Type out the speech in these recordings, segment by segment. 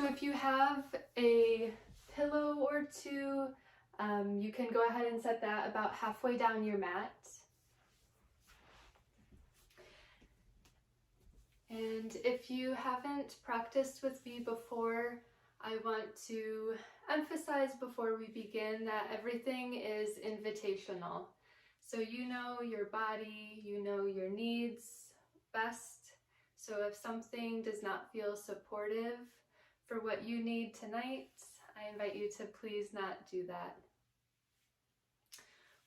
So if you have a pillow or two, you can go ahead and set that about halfway down your mat. And if you haven't practiced with me before, I want to emphasize before we begin that everything is invitational. So you know your body, you know your needs best. So if something does not feel supportive for what you need tonight, I invite you to please not do that.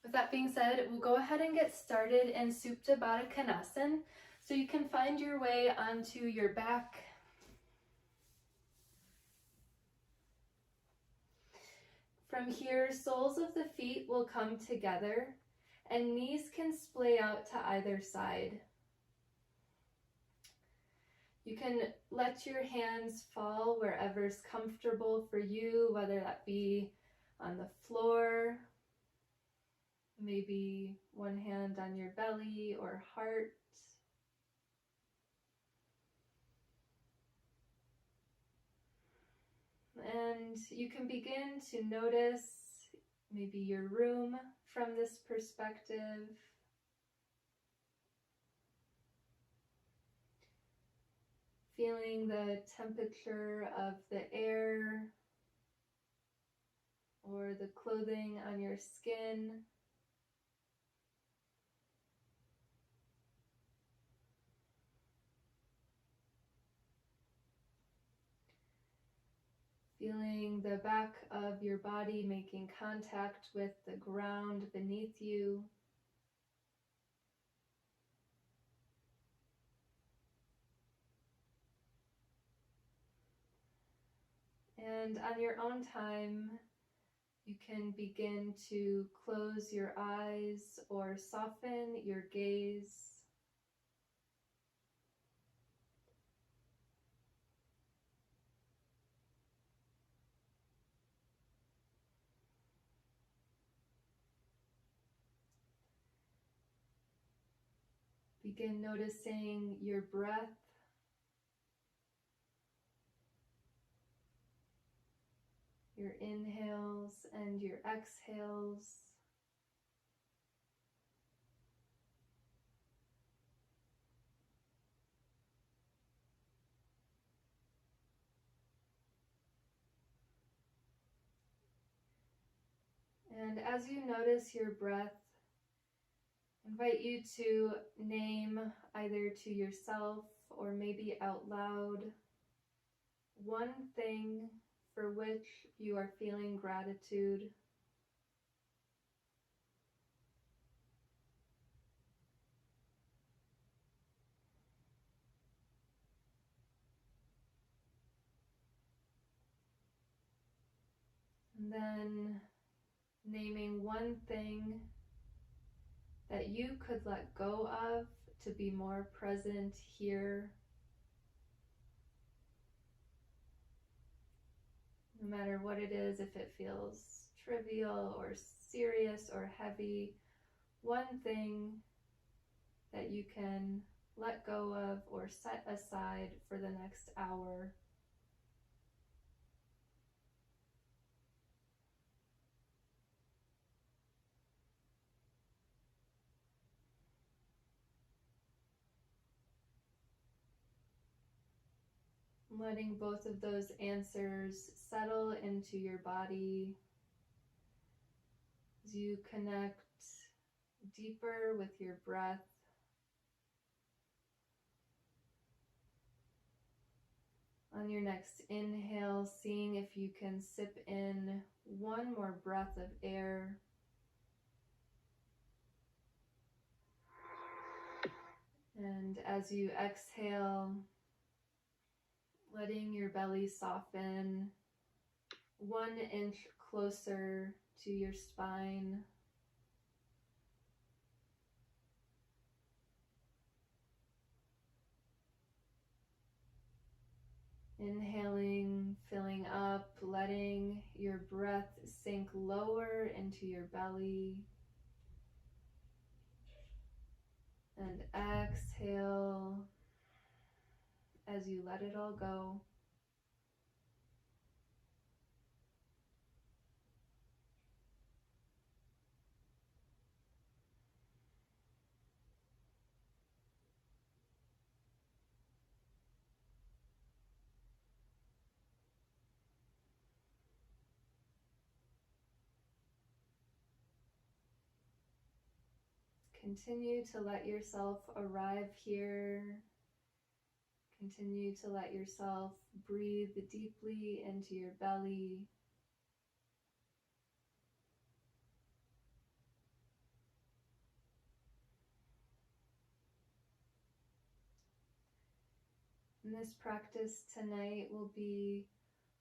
With that being said, we'll go ahead and get started in Supta Baddha Konasana. So you can find your way onto your back. From here, soles of the feet will come together and knees can splay out to either side. You can let your hands fall wherever's comfortable for you, whether that be on the floor, maybe one hand on your belly or heart. And you can begin to notice maybe your room from this perspective. Feeling the temperature of the air or the clothing on your skin. Feeling the back of your body making contact with the ground beneath you. And on your own time, you can begin to close your eyes or soften your gaze. Begin noticing your breath. Your inhales and your exhales. And as you notice your breath, I invite you to name either to yourself or maybe out loud one thing for which you are feeling gratitude. And then naming one thing that you could let go of to be more present here. No matter what it is, if it feels trivial or serious or heavy, one thing that you can let go of or set aside for the next hour. Letting both of those answers settle into your body as you connect deeper with your breath. On your next inhale, seeing if you can sip in one more breath of air. And as you exhale, letting your belly soften 1 inch closer to your spine. Inhaling, filling up, letting your breath sink lower into your belly. And exhale as you let it all go. continue to let yourself arrive here. Continue to let yourself breathe deeply into your belly. And this practice tonight will be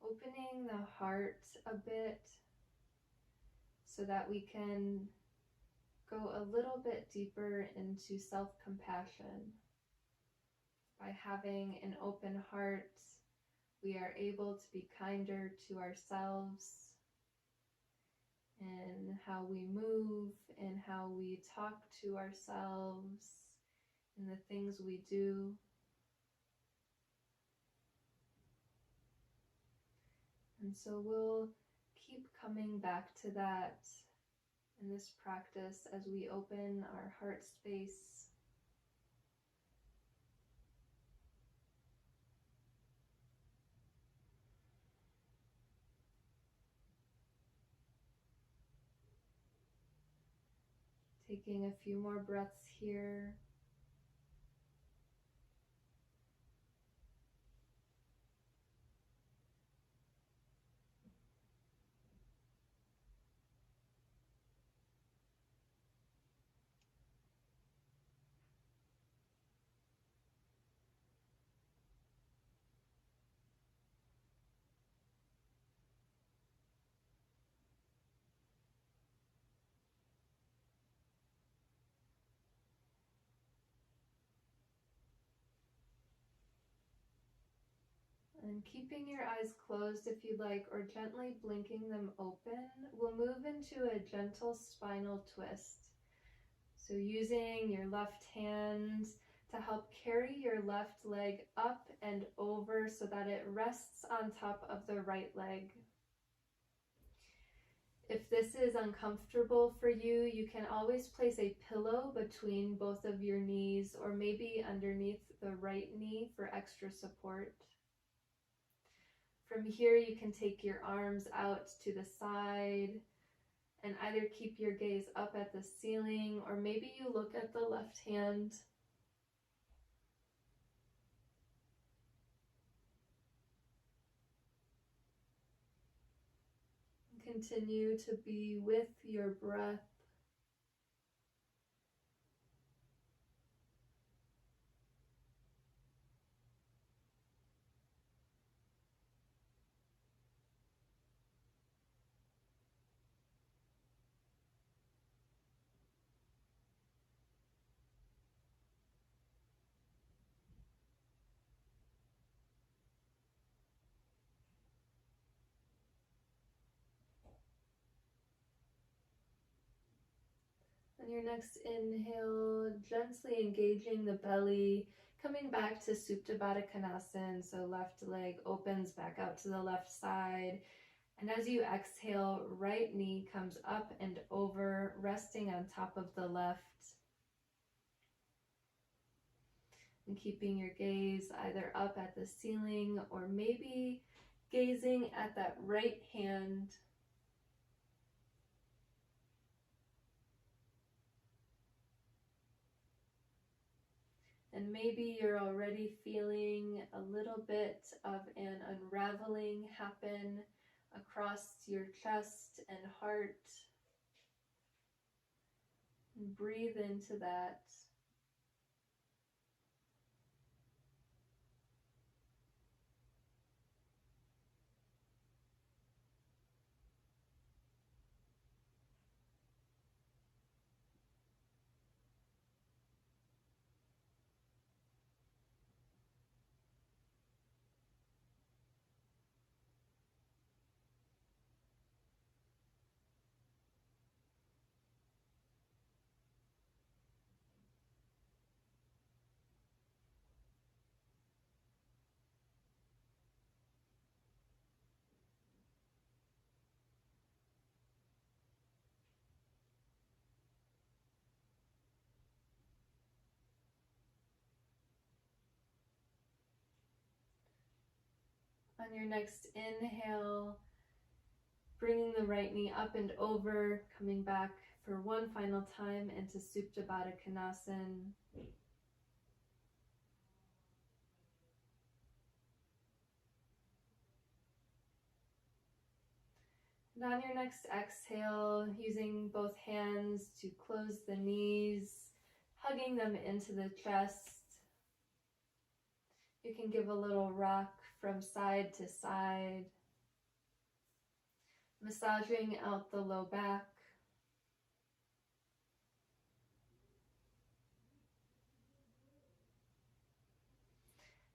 opening the heart a bit so that we can go a little bit deeper into self-compassion. By having an open heart, we are able to be kinder to ourselves in how we move, in how we talk to ourselves, in the things we do. And so we'll keep coming back to that in this practice as we open our heart space. Taking a few more breaths here. And keeping your eyes closed if you'd like, or gently blinking them open, we'll move into a gentle spinal twist. So using your left hand to help carry your left leg up and over so that it rests on top of the right leg. If this is uncomfortable for you, you can always place a pillow between both of your knees or maybe underneath the right knee for extra support. From here, you can take your arms out to the side and either keep your gaze up at the ceiling or maybe you look at the left hand. Continue to be with your breath. On your next inhale, gently engaging the belly, coming back to Supta Baddha Konasana, so left leg opens back out to the left side. And as you exhale, right knee comes up and over, resting on top of the left. And keeping your gaze either up at the ceiling or maybe gazing at that right hand. And maybe you're already feeling a little bit of an unraveling happen across your chest and heart. And breathe into that. On your next inhale, bringing the right knee up and over, coming back for one final time into Supta Baddha Konasana. And on your next exhale, using both hands to close the knees, hugging them into the chest. You can give a little rock from side to side, massaging out the low back.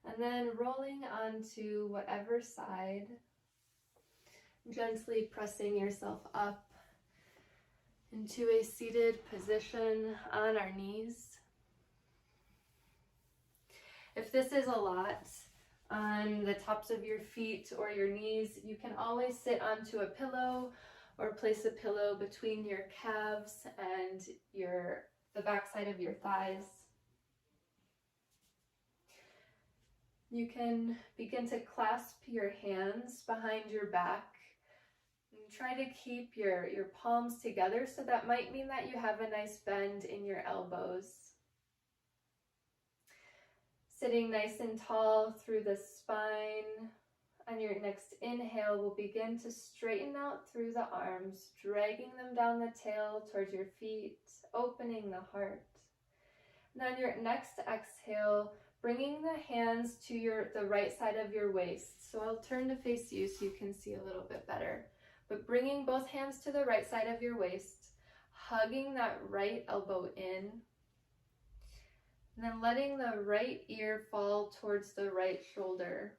And then rolling onto whatever side, gently pressing yourself up into a seated position on our knees. If this is a lot on the tops of your feet or your knees, you can always sit onto a pillow or place a pillow between your calves and the backside of your thighs. You can begin to clasp your hands behind your back and try to keep your palms together, so that might mean that you have a nice bend in your elbows. Sitting nice and tall through the spine. On your next inhale, we'll begin to straighten out through the arms, dragging them down the tail towards your feet, opening the heart. And on your next exhale, bringing the hands to the right side of your waist. So I'll turn to face you so you can see a little bit better. But bringing both hands to the right side of your waist, hugging that right elbow in, and then letting the right ear fall towards the right shoulder.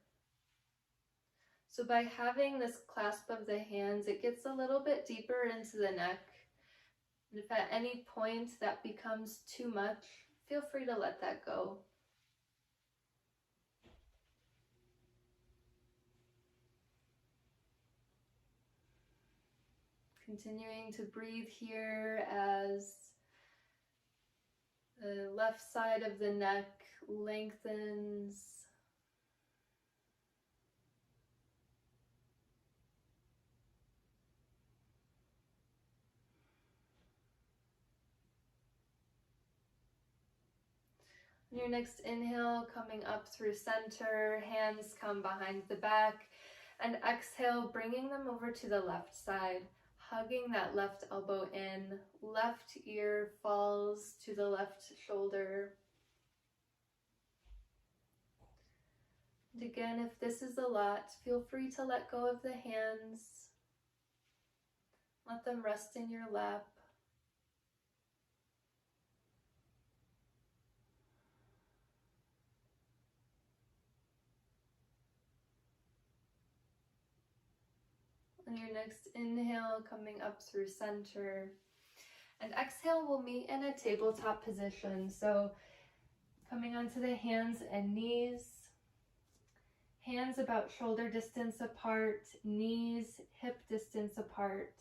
So by having this clasp of the hands, it gets a little bit deeper into the neck. And if at any point that becomes too much, feel free to let that go. Continuing to breathe here as the left side of the neck lengthens. On your next inhale, coming up through center, hands come behind the back, and exhale, bringing them over to the left side, hugging that left elbow in, left ear falls to the left shoulder. And again, if this is a lot, feel free to let go of the hands. Let them rest in your lap. On your next inhale, coming up through center. And exhale, we'll meet in a tabletop position. So coming onto the hands and knees. Hands about shoulder distance apart, knees hip distance apart.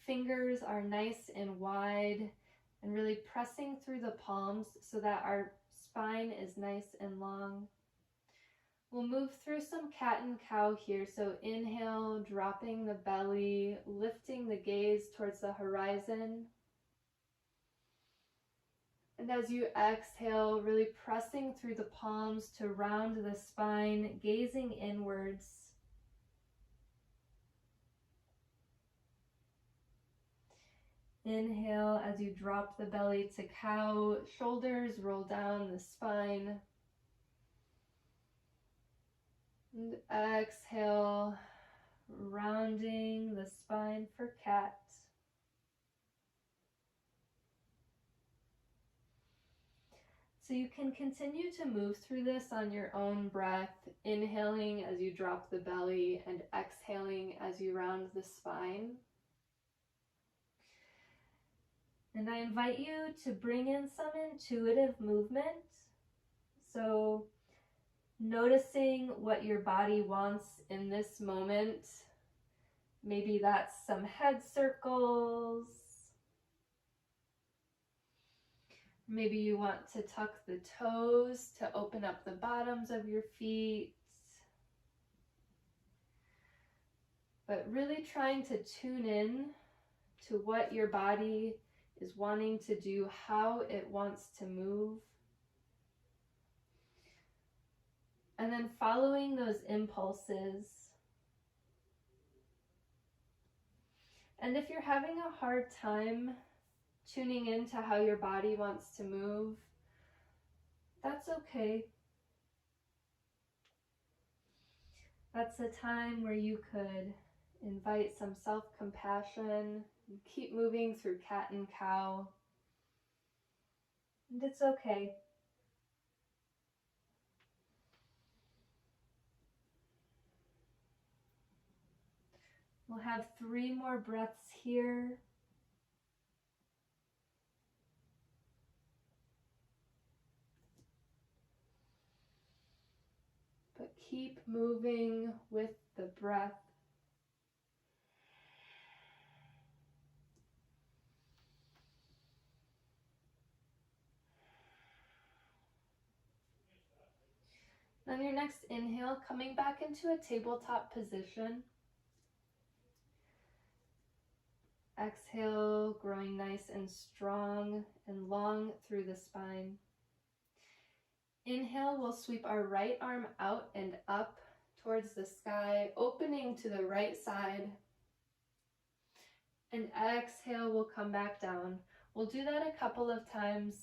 Fingers are nice and wide and really pressing through the palms so that our spine is nice and long. We'll move through some cat and cow here. So inhale, dropping the belly, lifting the gaze towards the horizon. And as you exhale, really pressing through the palms to round the spine, gazing inwards. Inhale as you drop the belly to cow, shoulders roll down the spine. And exhale, rounding the spine for cat. So you can continue to move through this on your own breath, inhaling as you drop the belly and exhaling as you round the spine. And I invite you to bring in some intuitive movement. So noticing what your body wants in this moment. Maybe that's some head circles. Maybe you want to tuck the toes to open up the bottoms of your feet. But really trying to tune in to what your body is wanting to do, how it wants to move. And then following those impulses. And if you're having a hard time tuning into how your body wants to move, that's okay. That's a time where you could invite some self-compassion and keep moving through cat and cow. And it's okay. We'll have 3 more breaths here. But keep moving with the breath. On your next inhale, coming back into a tabletop position. Exhale, growing nice and strong and long through the spine. Inhale, we'll sweep our right arm out and up towards the sky, opening to the right side. And exhale, we'll come back down. We'll do that a couple of times.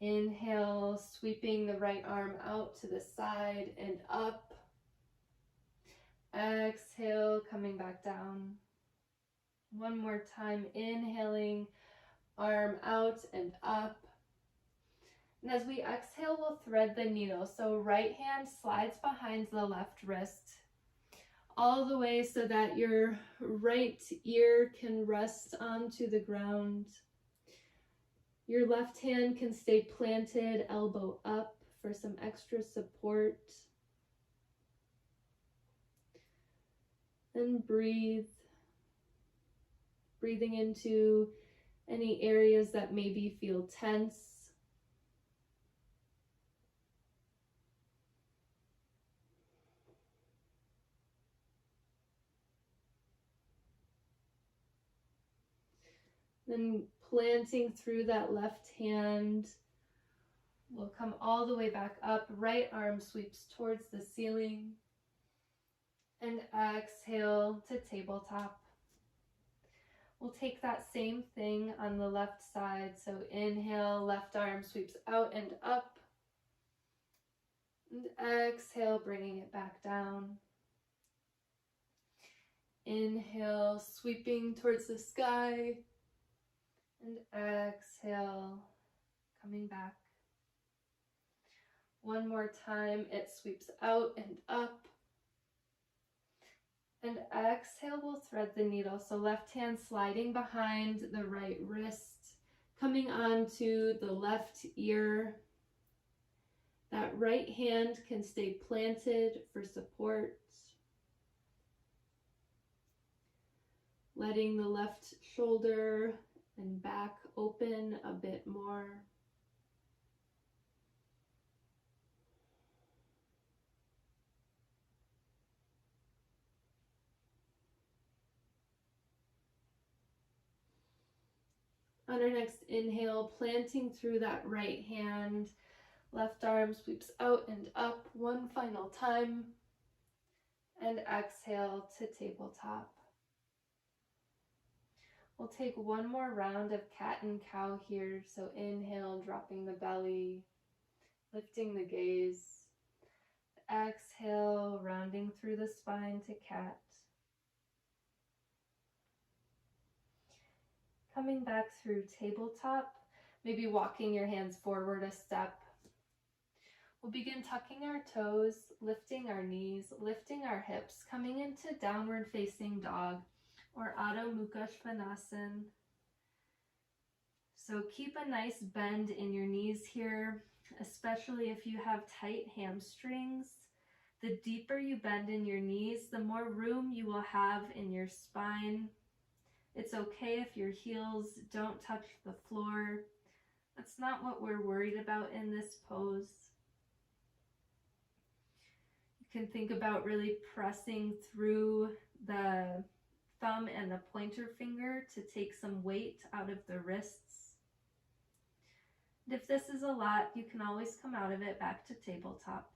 Inhale, sweeping the right arm out to the side and up. Exhale, coming back down. One more time, inhaling, arm out and up. And as we exhale, we'll thread the needle. So right hand slides behind the left wrist, all the way so that your right ear can rest onto the ground. Your left hand can stay planted, elbow up for some extra support. And breathe. Breathing into any areas that maybe feel tense. Then planting through that left hand, we'll come all the way back up. Right arm sweeps towards the ceiling. And exhale to tabletop. We'll take that same thing on the left side. So inhale, left arm sweeps out and up. And exhale, bringing it back down. Inhale, sweeping towards the sky. And exhale, coming back. One more time, it sweeps out and up. And exhale, we'll thread the needle. So left hand sliding behind the right wrist, coming onto the left ear. That right hand can stay planted for support. Letting the left shoulder and back open a bit more. On our next inhale, planting through that right hand, left arm sweeps out and up one final time. And exhale to tabletop. We'll take one more round of cat and cow here. So inhale, dropping the belly, lifting the gaze. Exhale, rounding through the spine to cat. Coming back through tabletop, maybe walking your hands forward a step. We'll begin tucking our toes, lifting our knees, lifting our hips, coming into downward facing dog or Adho Mukha Svanasana. So keep a nice bend in your knees here, especially if you have tight hamstrings. The deeper you bend in your knees, the more room you will have in your spine. It's okay if your heels don't touch the floor. That's not what we're worried about in this pose. You can think about really pressing through the thumb and the pointer finger to take some weight out of the wrists. And if this is a lot, you can always come out of it back to tabletop.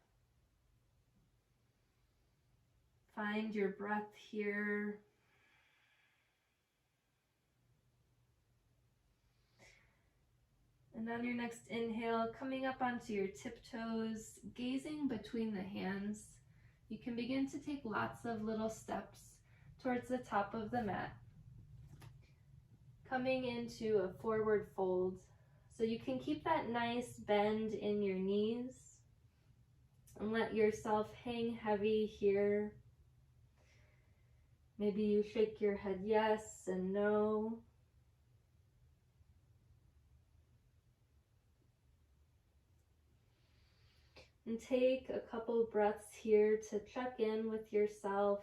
Find your breath here. And on your next inhale, coming up onto your tiptoes, gazing between the hands, you can begin to take lots of little steps towards the top of the mat. Coming into a forward fold. So you can keep that nice bend in your knees and let yourself hang heavy here. Maybe you shake your head yes and no. And take a couple breaths here to check in with yourself.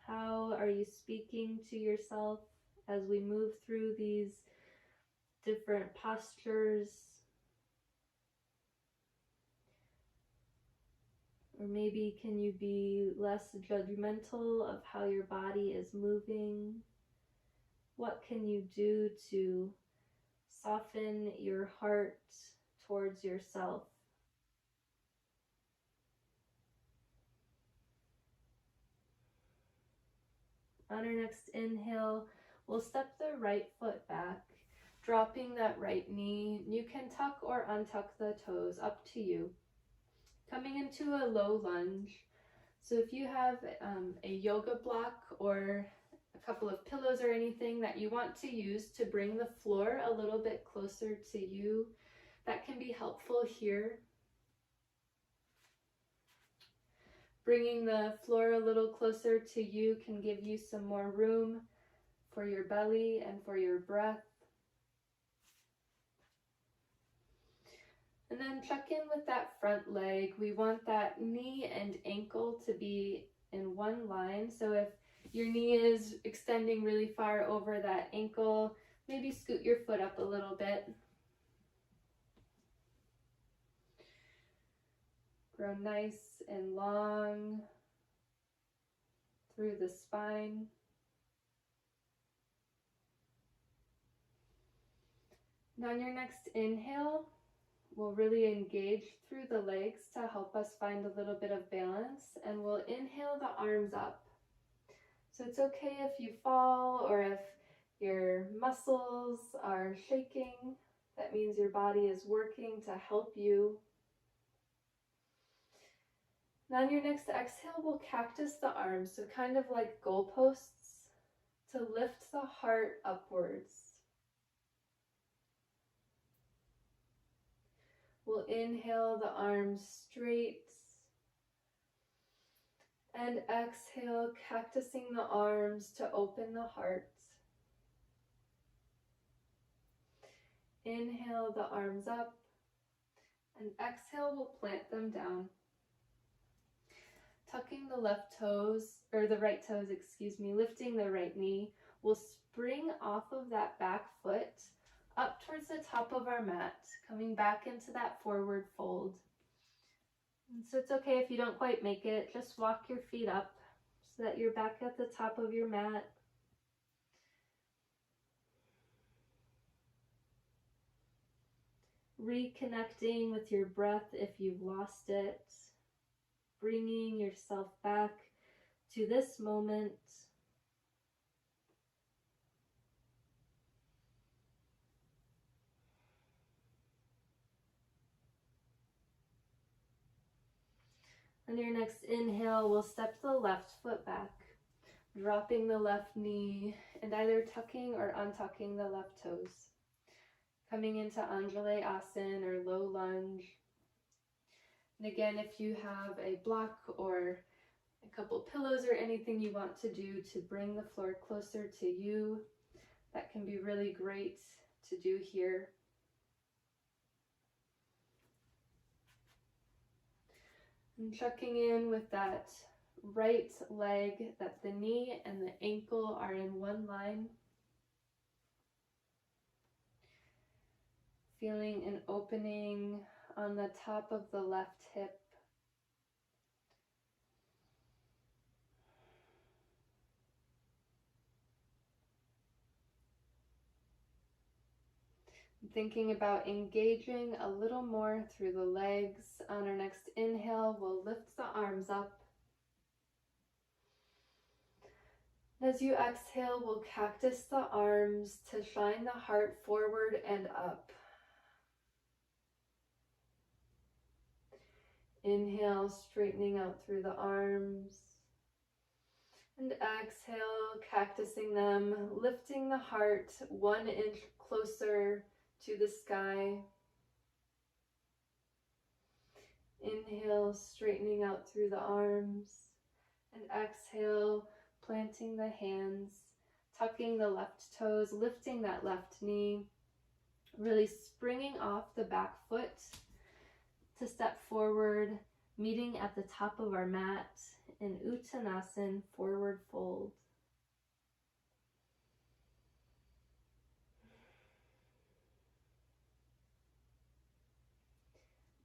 How are you speaking to yourself as we move through these different postures? Or maybe can you be less judgmental of how your body is moving? What can you do to soften your heart towards yourself? On our next inhale, we'll step the right foot back, dropping that right knee. You can tuck or untuck the toes, up to you. Coming into a low lunge. So if you have a yoga block or a couple of pillows or anything that you want to use to bring the floor a little bit closer to you, that can be helpful here. Bringing the floor a little closer to you can give you some more room for your belly and for your breath. And then check in with that front leg. We want that knee and ankle to be in one line. So if your knee is extending really far over that ankle, maybe scoot your foot up a little bit. Grow nice and long through the spine. And on your next inhale, we'll really engage through the legs to help us find a little bit of balance, and we'll inhale the arms up. So it's okay if you fall or if your muscles are shaking. That means your body is working to help you. Now on your next exhale, we'll cactus the arms, so kind of like goalposts, to lift the heart upwards. We'll inhale the arms straight and exhale, cactusing the arms to open the heart. Inhale the arms up and exhale, we'll plant them down. Tucking the left toes, or the right toes, lifting the right knee. We'll spring off of that back foot up towards the top of our mat, coming back into that forward fold. And so it's okay if you don't quite make it, just walk your feet up so that you're back at the top of your mat. Reconnecting with your breath if you've lost it. Bringing yourself back to this moment. On your next inhale, we'll step the left foot back, dropping the left knee and either tucking or untucking the left toes. Coming into Anjali-asana or low lunge. And again, if you have a block or a couple pillows or anything you want to do to bring the floor closer to you, that can be really great to do here. And checking in with that right leg, that the knee and the ankle are in one line. Feeling an opening on the top of the left hip, thinking about engaging a little more through the legs. On our next inhale, we'll lift the arms up. As you exhale, we'll cactus the arms to shine the heart forward and up. Inhale, straightening out through the arms. And exhale, cactusing them, lifting the heart 1 inch closer to the sky. Inhale, straightening out through the arms. And exhale, planting the hands, tucking the left toes, lifting that left knee, really springing off the back foot to step forward, meeting at the top of our mat in Uttanasana, forward fold.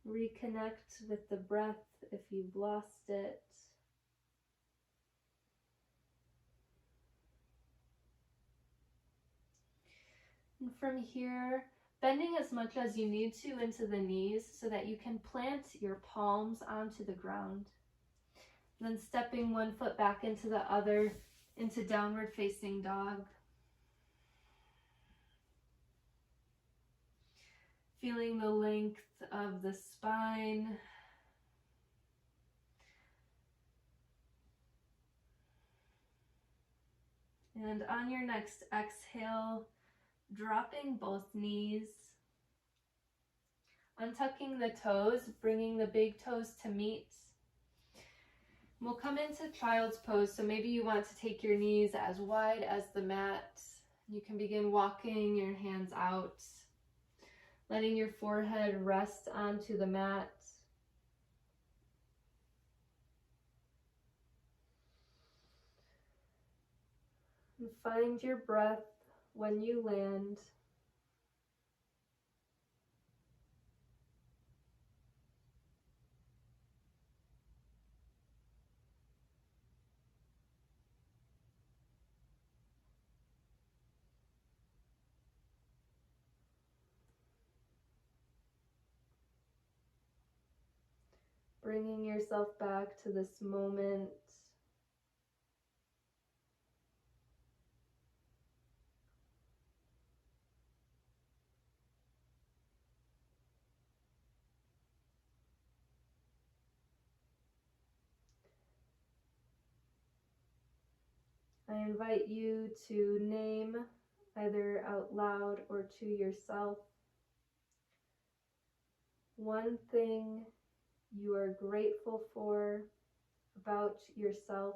Reconnect with the breath if you've lost it. And from here, bending as much as you need to into the knees so that you can plant your palms onto the ground. And then stepping one foot back into the other, into downward facing dog. Feeling the length of the spine. And on your next exhale, dropping both knees, untucking the toes, bringing the big toes to meet. We'll come into child's pose, so maybe you want to take your knees as wide as the mat. You can begin walking your hands out, letting your forehead rest onto the mat. And find your breath when you land. Bringing yourself back to this moment. I invite you to name, either out loud or to yourself, one thing you are grateful for about yourself.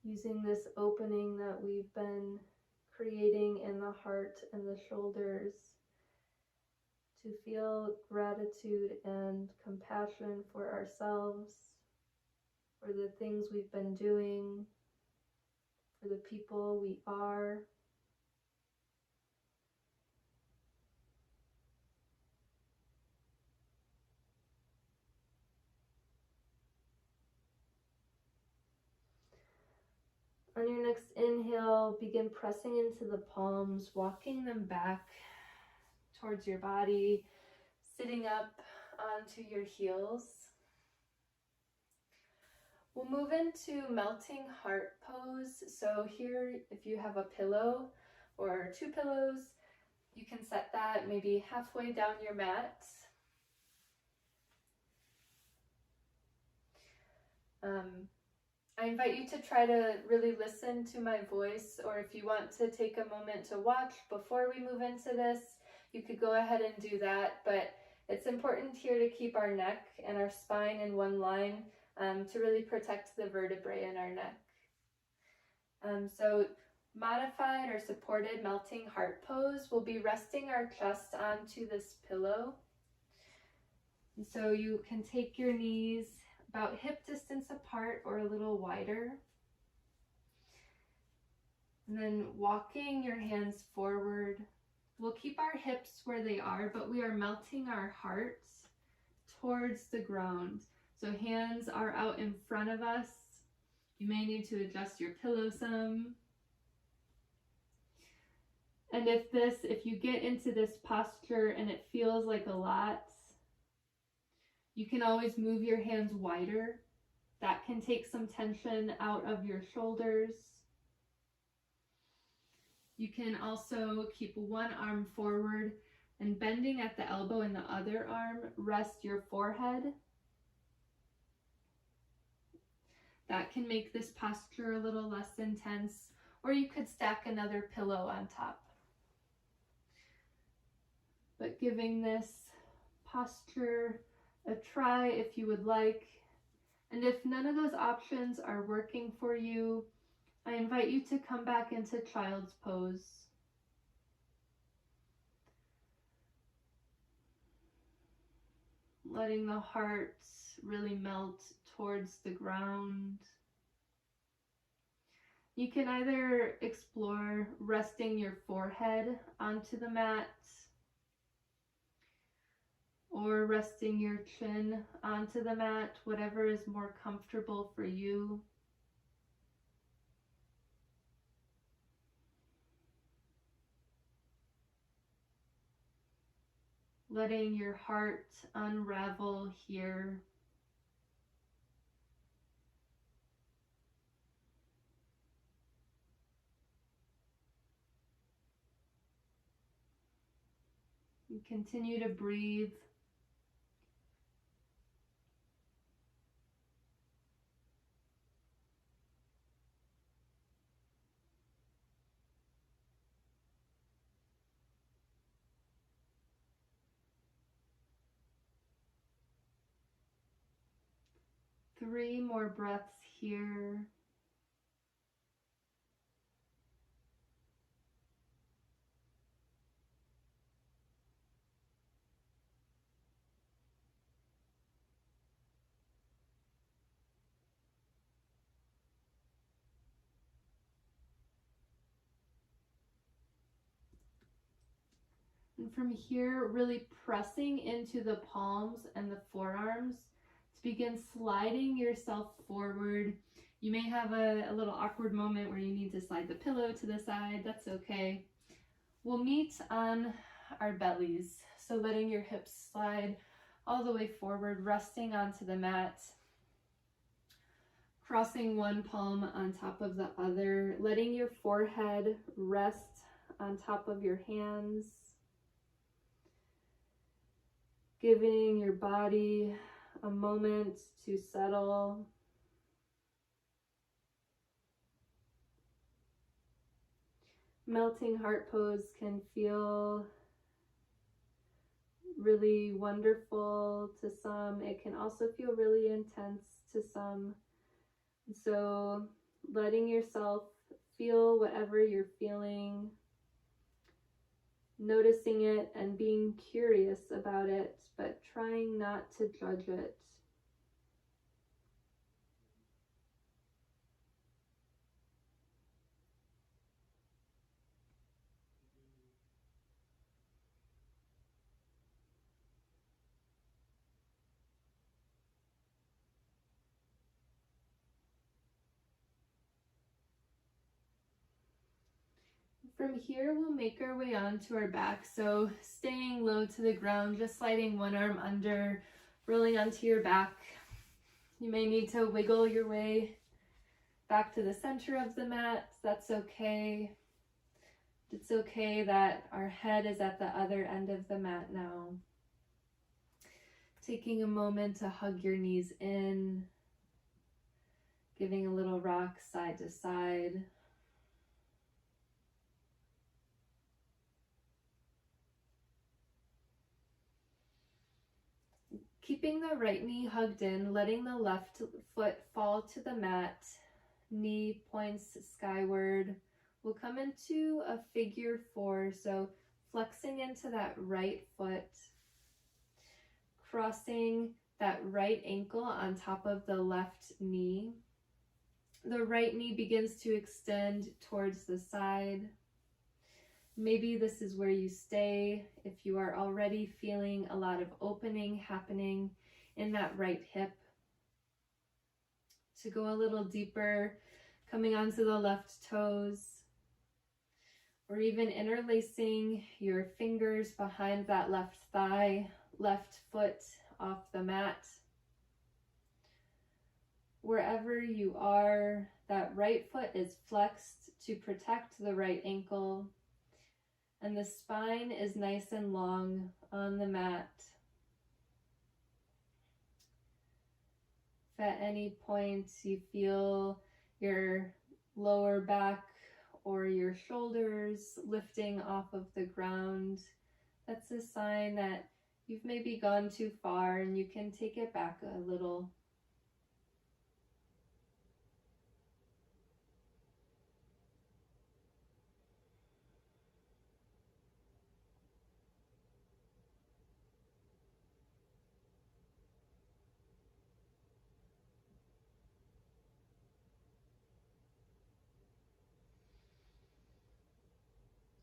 Using this opening that we've been creating in the heart and the shoulders to feel gratitude and compassion for ourselves, for the things we've been doing, for the people we are. On your next inhale, begin pressing into the palms, walking them back towards your body, sitting up onto your heels. We'll move into melting heart pose. So here, if you have a pillow or 2 pillows, you can set that maybe halfway down your mat. I invite you to try to really listen to my voice, or if you want to take a moment to watch before we move into this, you could go ahead and do that, but it's important here to keep our neck and our spine in one line to really protect the vertebrae in our neck. So modified or supported melting heart pose, we'll be resting our chest onto this pillow. And so you can take your knees about hip distance apart or a little wider. And then walking your hands forward. We'll keep our hips where they are, but we are melting our hearts towards the ground. So hands are out in front of us. You may need to adjust your pillow some. And if you get into this posture and it feels like a lot, you can always move your hands wider. That can take some tension out of your shoulders. You can also keep one arm forward and bending at the elbow and the other arm, rest your forehead. That can make this posture a little less intense, or you could stack another pillow on top. But giving this posture a try if you would like. And if none of those options are working for you, I invite you to come back into child's pose. Letting the heart really melt towards the ground. You can either explore resting your forehead onto the mat or resting your chin onto the mat, whatever is more comfortable for you. Letting your heart unravel here. And continue to breathe. Three more breaths here. And from here, really pressing into the palms and the forearms to begin sliding yourself forward. You may have a little awkward moment where you need to slide the pillow to the side. That's okay. We'll meet on our bellies. So letting your hips slide all the way forward, resting onto the mat. Crossing one palm on top of the other, letting your forehead rest on top of your hands. Giving your body a moment to settle. Melting heart pose can feel really wonderful to some. It can also feel really intense to some. So letting yourself feel whatever you're feeling, noticing it and being curious about it, but trying not to judge it. From here, we'll make our way onto our back. So staying low to the ground, just sliding one arm under, rolling onto your back. You may need to wiggle your way back to the center of the mat. That's okay. It's okay that our head is at the other end of the mat now. Taking a moment to hug your knees in, giving a little rock side to side. Keeping the right knee hugged in, letting the left foot fall to the mat, knee points skyward. We'll come into a figure four, so flexing into that right foot, crossing that right ankle on top of the left knee. The right knee begins to extend towards the side. Maybe this is where you stay if you are already feeling a lot of opening happening in that right hip. to go a little deeper, coming onto the left toes, or even interlacing your fingers behind that left thigh, left foot off the mat. Wherever you are, that right foot is flexed to protect the right ankle, and the spine is nice and long on the mat. If at any point you feel your lower back or your shoulders lifting off of the ground, that's a sign that you've maybe gone too far and you can take it back a little.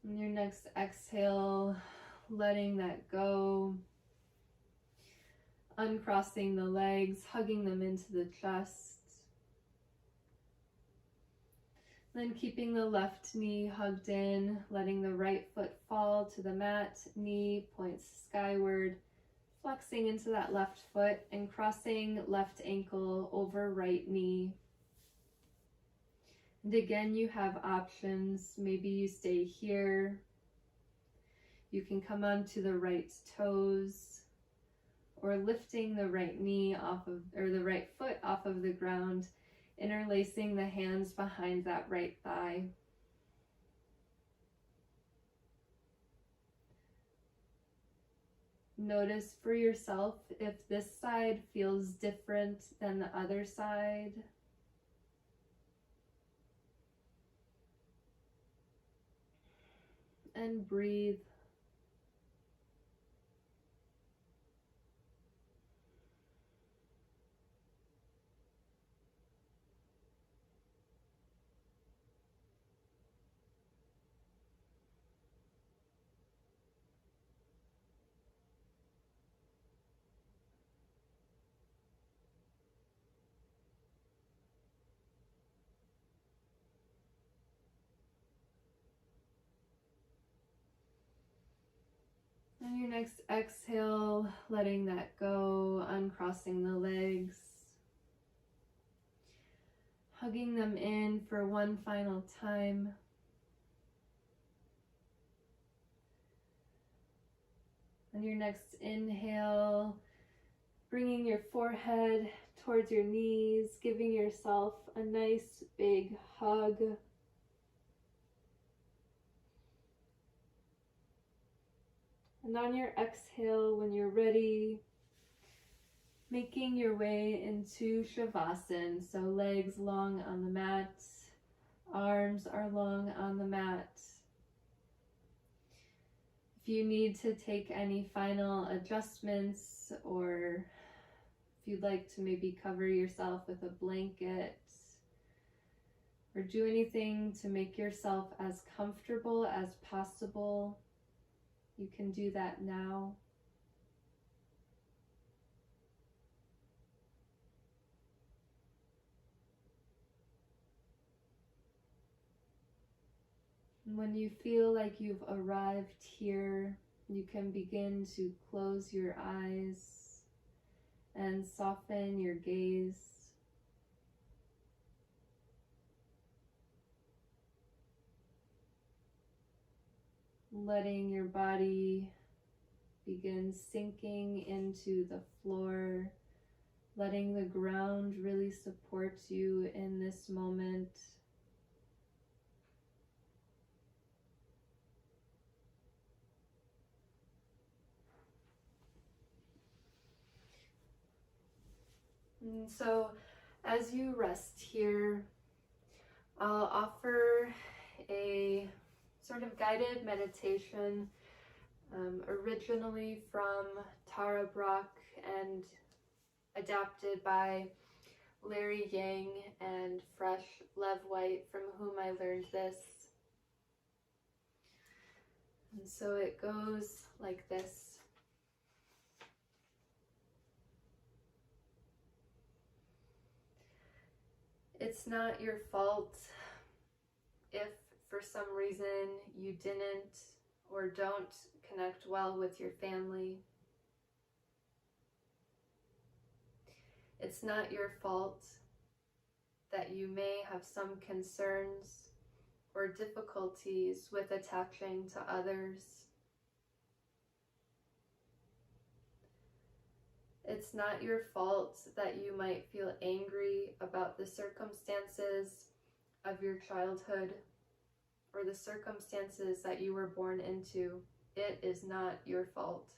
On your next exhale, letting that go, uncrossing the legs, hugging them into the chest. Then keeping the left knee hugged in, letting the right foot fall to the mat, knee points skyward, flexing into that left foot and crossing left ankle over right knee. And again, you have options. Maybe you stay here. You can come onto the right toes, or lifting the right knee off of, or the right foot off of the ground, interlacing the hands behind that right thigh. Notice for yourself if this side feels different than the other side. And breathe. On your next exhale, letting that go, uncrossing the legs, hugging them in for one final time. On your next inhale, bringing your forehead towards your knees, giving yourself a nice big hug. And on your exhale, when you're ready, making your way into Shavasana. So legs long on the mat, arms are long on the mat. If you need to take any final adjustments, or if you'd like to maybe cover yourself with a blanket, or do anything to make yourself as comfortable as possible, you can do that now. And when you feel like you've arrived here, you can begin to close your eyes and soften your gaze. Letting your body begin sinking into the floor, letting the ground really support you in this moment. And so as you rest here, I'll offer a sort of guided meditation, originally from Tara Brach and adapted by Larry Yang and Fresh Lev White, from whom I learned this. And so it goes like this. It's not your fault if for some reason you didn't or don't connect well with your family. It's not your fault that you may have some concerns or difficulties with attaching to others. It's not your fault that you might feel angry about the circumstances of your childhood or the circumstances that you were born into. It is not your fault.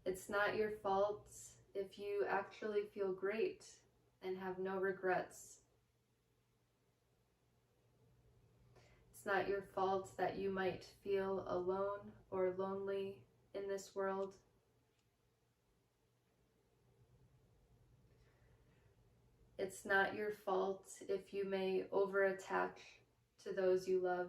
It's not your fault if you actually feel great and have no regrets. It's not your fault that you might feel alone or lonely in this world. It's not your fault if you may over-attach to those you love.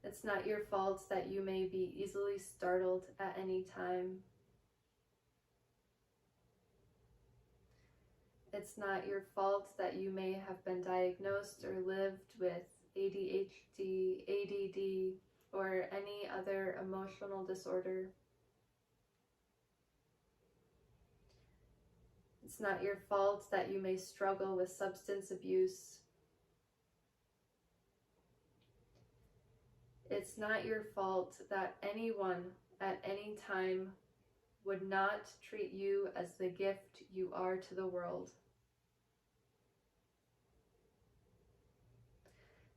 It's not your fault that you may be easily startled at any time. It's not your fault that you may have been diagnosed or lived with ADHD, ADD, or any other emotional disorder. It's not your fault that you may struggle with substance abuse. It's not your fault that anyone at any time would not treat you as the gift you are to the world.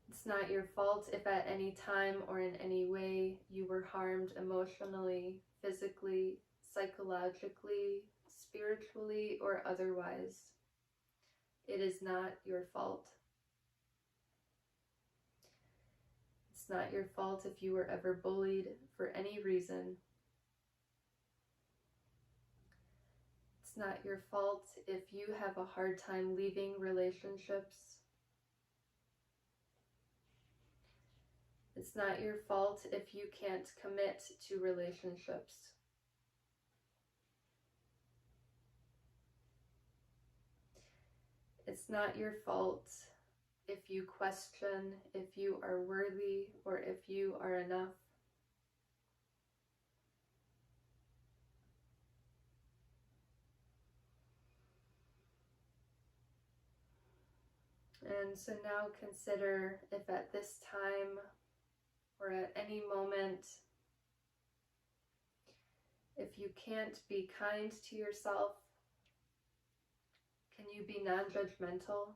It's not your fault if at any time or in any way you were harmed emotionally, physically, psychologically, spiritually, or otherwise. It is not your fault. It's not your fault if you were ever bullied for any reason. It's not your fault if you have a hard time leaving relationships. It's not your fault if you can't commit to relationships. It's not your fault if you question if you are worthy or if you are enough. And so now consider if at this time or at any moment, if you can't be kind to yourself, can you be non-judgmental?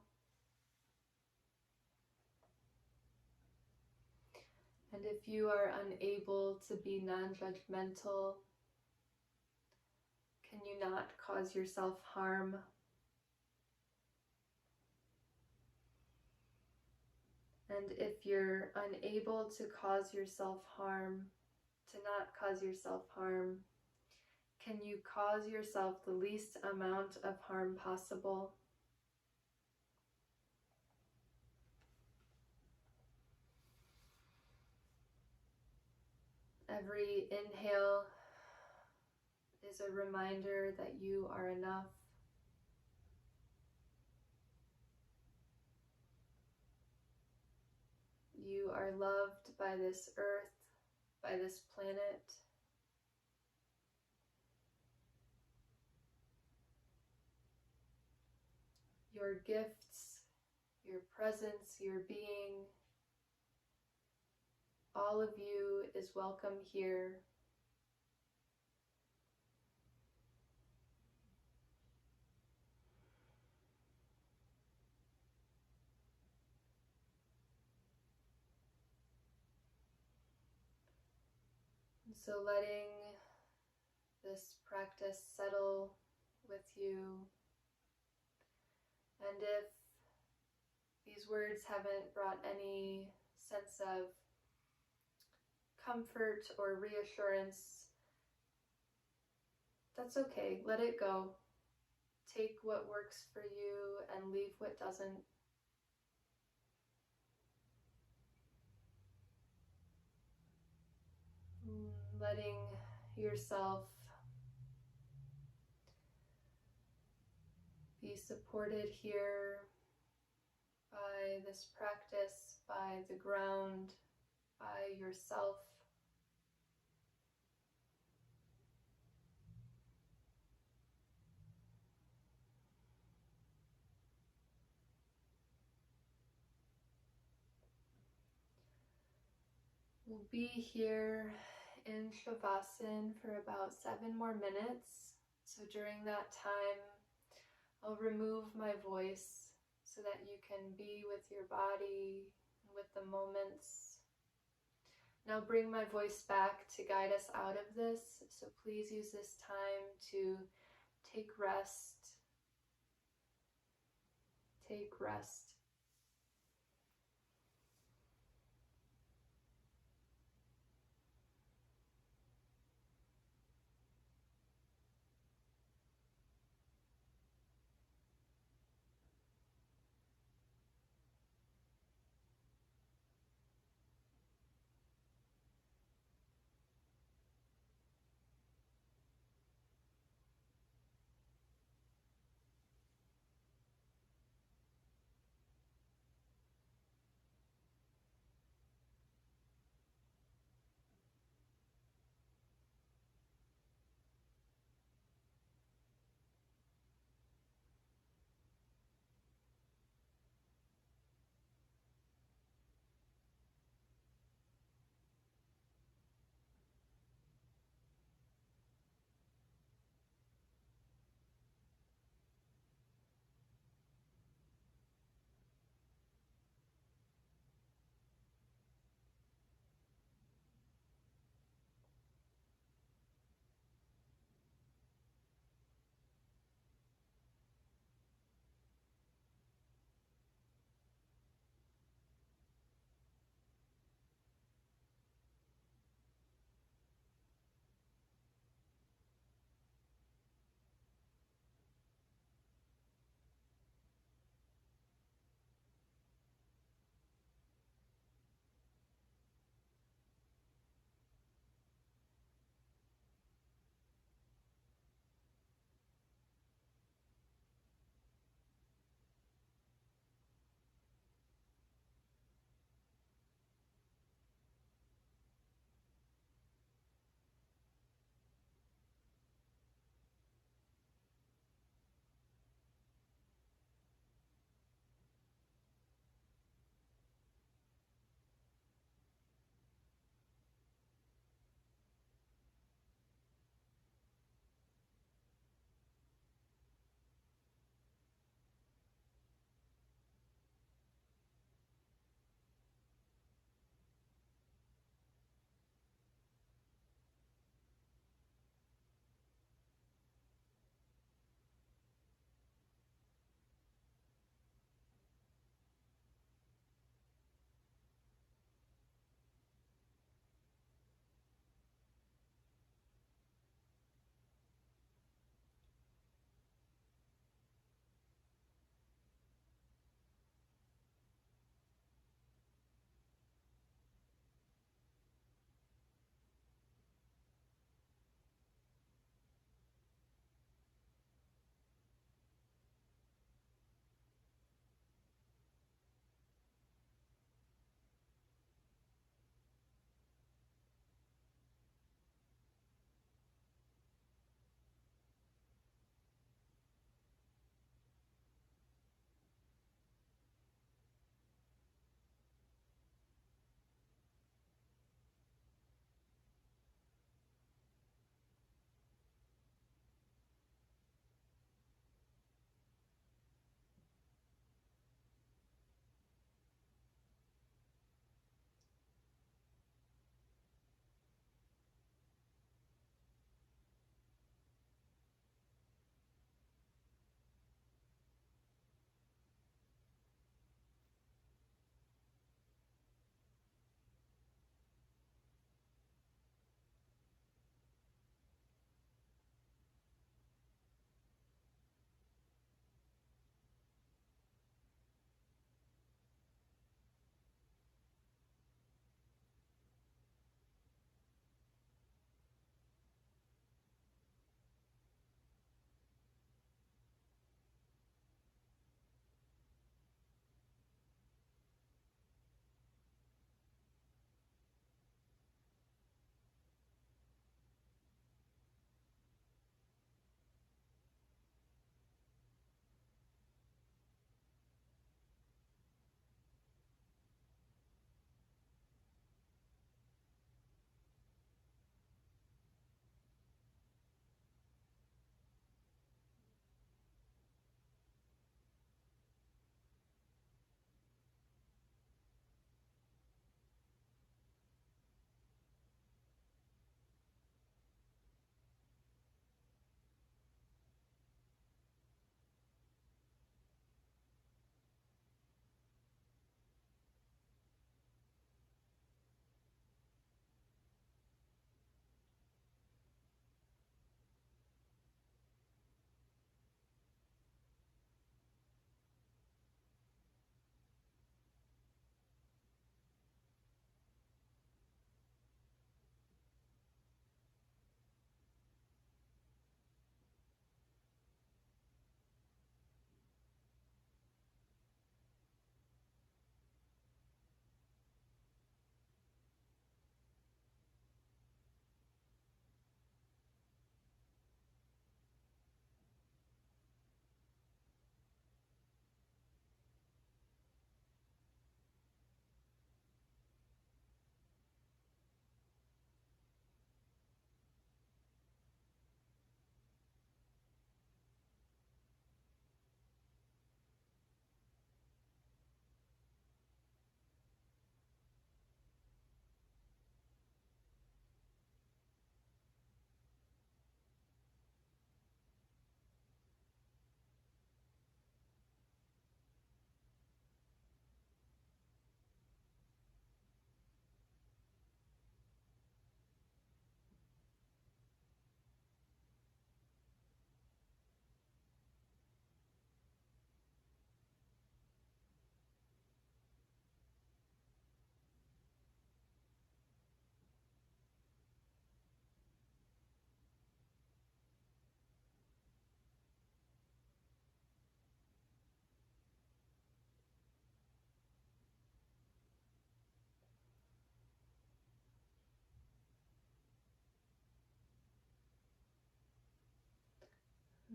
And if you are unable to be non-judgmental, can you not cause yourself harm? And if you're unable to cause yourself harm, to not cause yourself harm, can you cause yourself the least amount of harm possible? Every inhale is a reminder that you are enough. You are loved by this earth, by this planet. Your gifts, your presence, your being, all of you is welcome here. And so letting this practice settle with you. And if these words haven't brought any sense of comfort or reassurance, that's okay. Let it go. Take what works for you and leave what doesn't. letting yourself be supported here by this practice, by the ground, by yourself. We'll be here in Shavasana for about 7 more minutes. So during that time, I'll remove my voice so that you can be with your body, with the moments. And I'll bring my voice back to guide us out of this. So please use this time to take rest. Take rest.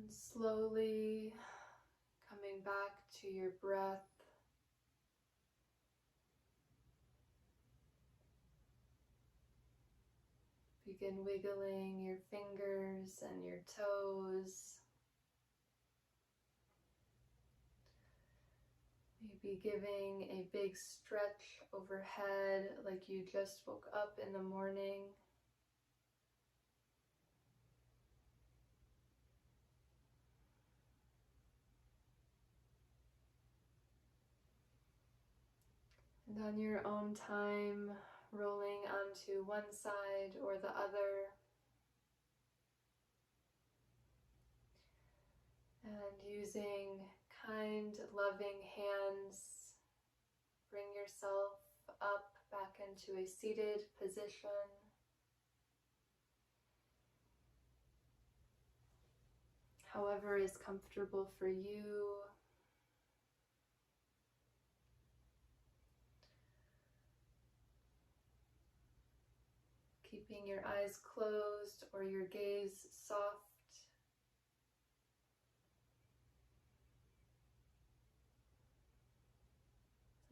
And slowly coming back to your breath. Begin wiggling your fingers and your toes. Maybe giving a big stretch overhead like you just woke up in the morning. And on your own time, rolling onto one side or the other. And using kind, loving hands, bring yourself up back into a seated position. However is comfortable for you. Keeping your eyes closed or your gaze soft.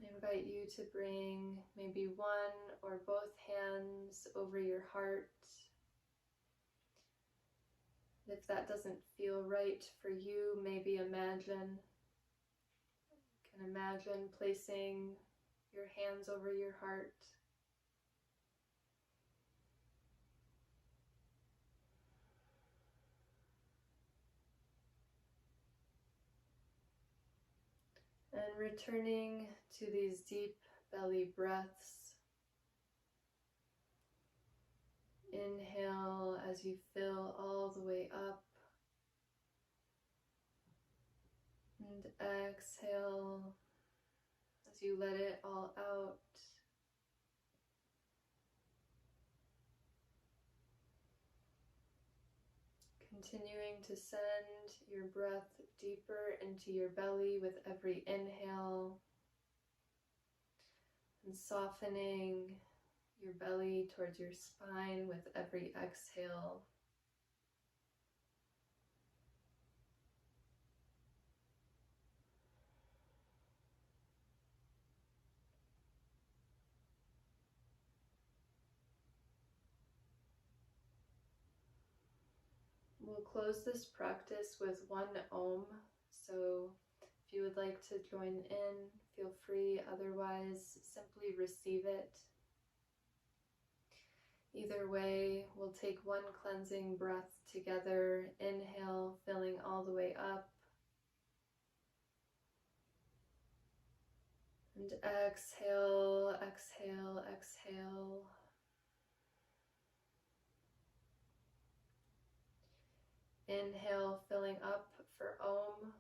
I invite you to bring maybe one or both hands over your heart. If that doesn't feel right for you, maybe imagine placing your hands over your heart. And returning to these deep belly breaths. Inhale as you fill all the way up. And exhale as you let it all out. Continuing to send your breath deeper into your belly with every inhale, and softening your belly towards your spine with every exhale. We'll close this practice with one Om, so if you would like to join in, feel free. Otherwise, simply receive it. Either way, we'll take one cleansing breath together. Inhale, filling all the way up. And exhale, exhale, exhale. Inhale, filling up for Om.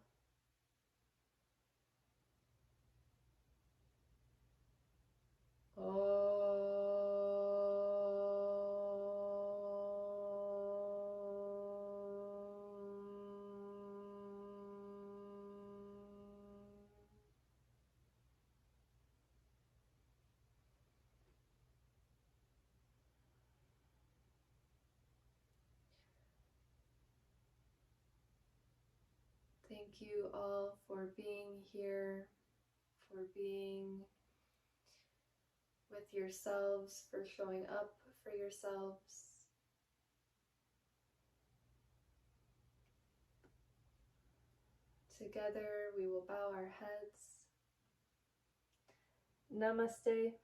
Thank you all for being here, for being with yourselves, for showing up for yourselves. Together we will bow our heads. Namaste.